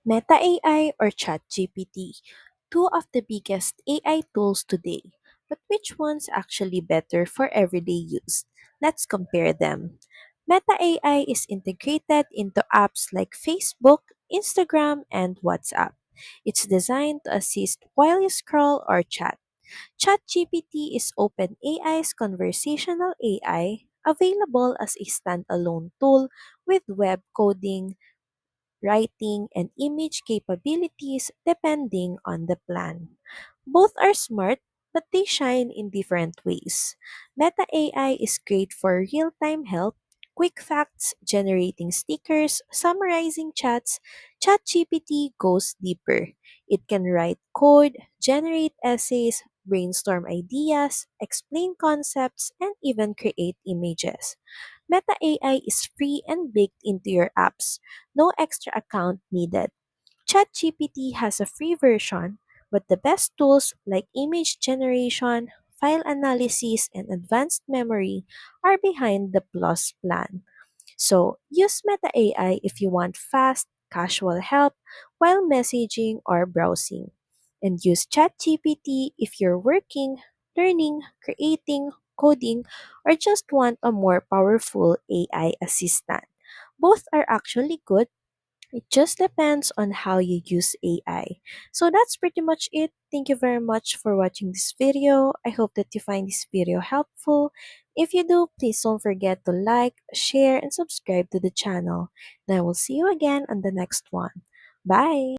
Meta AI or ChatGPT, two of the biggest AI tools today. But which one's actually better for everyday use? Let's compare them. Meta AI is integrated into apps like Facebook, Instagram, and WhatsApp. It's designed to assist while you scroll or chat. ChatGPT is OpenAI's conversational AI, available as a standalone tool with web coding, writing, and image capabilities depending on the plan. Both are smart, but they shine in different ways. Meta AI is great for real time help, quick facts, generating stickers, summarizing chats. ChatGPT goes deeper. It can write code, generate essays, brainstorm ideas, explain concepts, and even create images. Meta AI is free and baked into your apps. No extra account needed. ChatGPT has a free version, but the best tools like image generation, file analysis, and advanced memory are behind the Plus plan. So use Meta AI if you want fast, casual help while messaging or browsing. And use ChatGPT if you're working, learning, creating, coding, or just want a more powerful AI assistant. Both are actually good, it just depends on how you use AI. So that's pretty much it. Thank you very much for watching this video. I hope that you find this video helpful. If you do, please don't forget to like, share, and subscribe to the channel. And I will see you again on the next one. Bye!